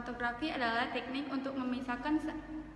Kromatografi adalah teknik untuk memisahkan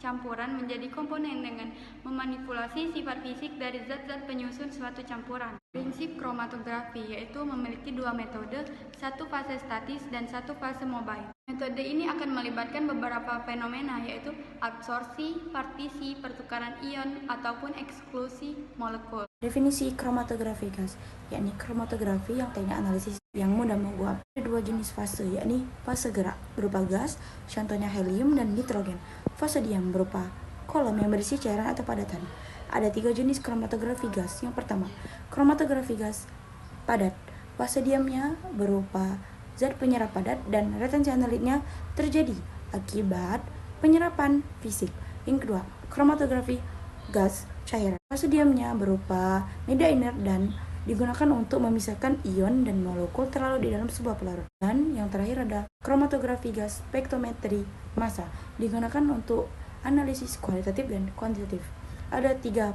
campuran menjadi komponen dengan memanipulasi sifat fisik dari zat-zat penyusun suatu campuran. Prinsip kromatografi yaitu memiliki dua metode, satu fase statis dan satu fase mobile. Metode ini akan melibatkan beberapa fenomena yaitu absorpsi, partisi, pertukaran ion, ataupun eksklusi molekul. Definisi kromatografi gas, yakni kromatografi yang teknik analisis yang mudah menguap. Ada dua jenis fase, yakni fase gerak berupa gas, contohnya helium dan nitrogen. Fase diam berupa kolom yang berisi cairan atau padatan. Ada tiga jenis kromatografi gas. Yang pertama, kromatografi gas padat. Fase diamnya berupa zat penyerap padat dan retensi analitnya terjadi akibat penyerapan fisik. Yang kedua, kromatografi gas cair. Fase diamnya berupa media inert dan digunakan untuk memisahkan ion dan molekul terlarut di dalam sebuah pelarut. Dan yang terakhir ada kromatografi gas spektrometri massa, digunakan untuk analisis kualitatif dan kuantitatif. Ada tiga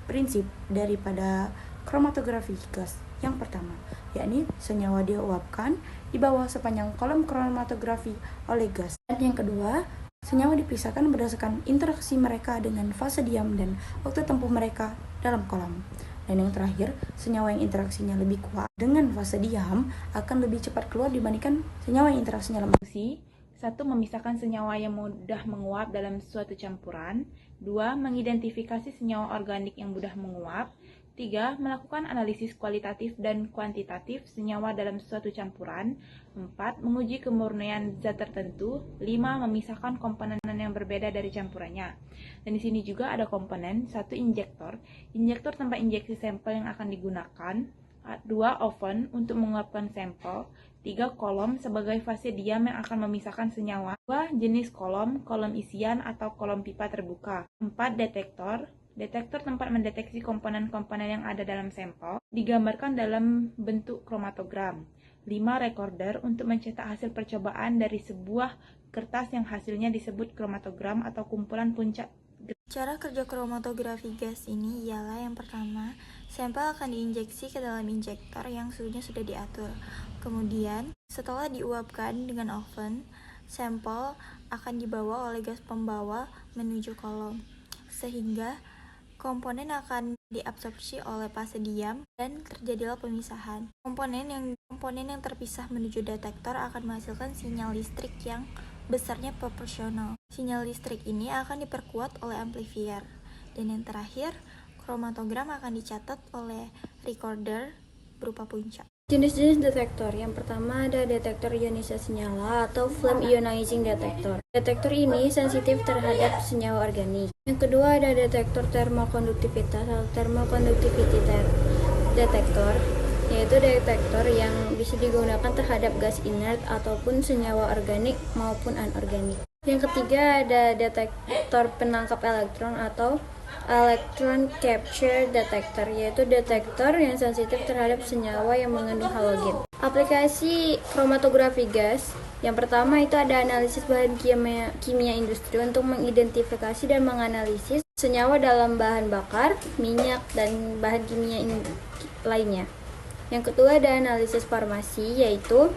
prinsip daripada kromatografi gas. Yang pertama, yakni senyawa diuapkan di bawah sepanjang kolom kromatografi oleh gas. Dan yang kedua, senyawa dipisahkan berdasarkan interaksi mereka dengan fase diam dan waktu tempuh mereka dalam kolom. Dan yang terakhir, senyawa yang interaksinya lebih kuat dengan fase diam akan lebih cepat keluar dibandingkan senyawa yang interaksinya lemah. Satu, memisahkan senyawa yang mudah menguap dalam suatu campuran. Dua, mengidentifikasi senyawa organik yang mudah menguap. Tiga, melakukan analisis kualitatif dan kuantitatif senyawa dalam suatu campuran. Empat, menguji kemurnian zat tertentu. Lima, memisahkan komponen yang berbeda dari campurannya. Dan di sini juga ada komponen. Satu, injektor. Injektor tempat injeksi sampel yang akan digunakan. Dua, oven untuk menguapkan sampel. Tiga, kolom sebagai fase diam yang akan memisahkan senyawa. Dua, jenis kolom, kolom isian atau kolom pipa terbuka. Empat, detektor. Detektor tempat mendeteksi komponen-komponen yang ada dalam sampel, digambarkan dalam bentuk kromatogram. 5. Recorder untuk mencetak hasil percobaan dari sebuah kertas yang hasilnya disebut kromatogram atau kumpulan puncak. Cara kerja kromatografi gas ini ialah yang pertama, sampel akan diinjeksi ke dalam injektor yang suhunya sudah diatur. Kemudian, setelah diuapkan dengan oven, sampel akan dibawa oleh gas pembawa menuju kolom, sehingga komponen akan diabsorpsi oleh fase diam dan terjadilah pemisahan. Komponen yang terpisah menuju detektor akan menghasilkan sinyal listrik yang besarnya proporsional. Sinyal listrik ini akan diperkuat oleh amplifier. Dan yang terakhir, kromatogram akan dicatat oleh recorder berupa puncak. Jenis-jenis detektor. Yang pertama ada detektor ionisasi nyala atau flame ionizing detector. Detektor ini sensitif terhadap senyawa organik. Yang kedua ada detektor termokonduktivitas atau thermoconduktivity detector, yaitu detektor yang bisa digunakan terhadap gas inert ataupun senyawa organik maupun anorganik. Yang ketiga ada detektor penangkap elektron atau electron capture detector, yaitu detektor yang sensitif terhadap senyawa yang mengandung halogen. Aplikasi kromatografi gas, yang pertama itu ada analisis bahan kimia industri untuk mengidentifikasi dan menganalisis senyawa dalam bahan bakar, minyak, dan bahan kimia lainnya. Yang kedua ada analisis farmasi, yaitu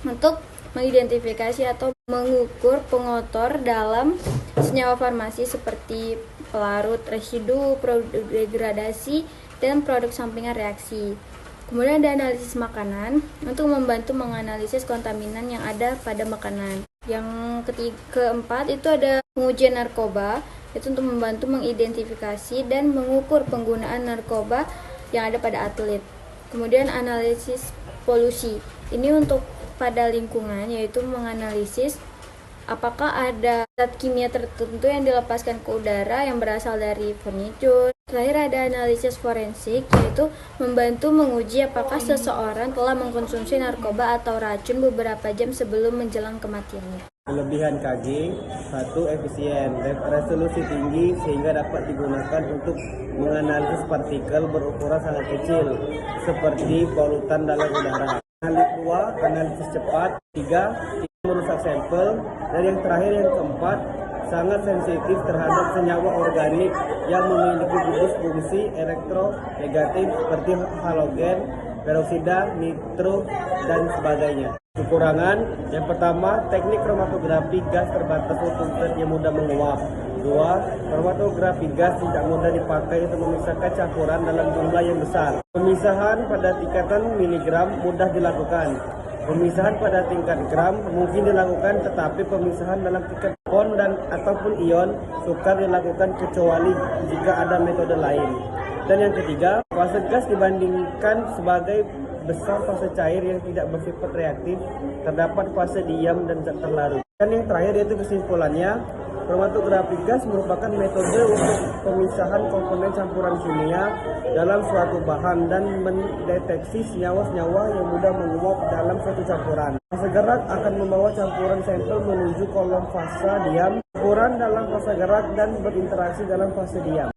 untuk mengidentifikasi atau mengukur pengotor dalam senyawa farmasi seperti pelarut, residu, produk degradasi, dan produk sampingan reaksi. Kemudian ada analisis makanan untuk membantu menganalisis kontaminan yang ada pada makanan. Yang keempat itu ada pengujian narkoba, itu untuk membantu mengidentifikasi dan mengukur penggunaan narkoba yang ada pada atlet. Kemudian analisis polusi, ini untuk pada lingkungan, yaitu menganalisis apakah ada zat kimia tertentu yang dilepaskan ke udara yang berasal dari furniture. Terakhir ada analisis forensik, yaitu membantu menguji apakah seseorang telah mengkonsumsi narkoba atau racun beberapa jam sebelum menjelang kematiannya. Kelebihan KG, satu efisien, resolusi tinggi sehingga dapat digunakan untuk menganalisis partikel berukuran sangat kecil seperti polutan dalam udara. Analisis cepat. 3, merusak sampel. Dan yang terakhir, yang keempat, sangat sensitif terhadap senyawa organik yang memiliki gugus fungsi elektronegatif seperti halogen, peroksida, nitro, dan sebagainya. Kekurangan, yang pertama, teknik kromatografi gas terbatas untuk zat yang mudah menguap. 2. Kromatografi gas tidak mudah dipakai untuk memisahkan campuran dalam jumlah yang besar. Pemisahan pada tingkatan miligram mudah dilakukan. Pemisahan pada tingkat gram mungkin dilakukan, tetapi pemisahan dalam tingkat ion dan ataupun ion sukar dilakukan kecuali jika ada metode lain. Dan yang ketiga, fase gas dibandingkan sebagai besar fase cair yang tidak bersifat reaktif, terdapat fase diam dan zat terlarut. Dan yang terakhir yaitu kesimpulannya, kromatografi gas merupakan metode untuk pemisahan komponen campuran kimia dalam suatu bahan dan mendeteksi senyawa-senyawa yang mudah menguap dalam suatu campuran. Fase gerak akan membawa campuran sampel menuju kolom fase diam. Campuran dalam fase gerak dan berinteraksi dalam fase diam.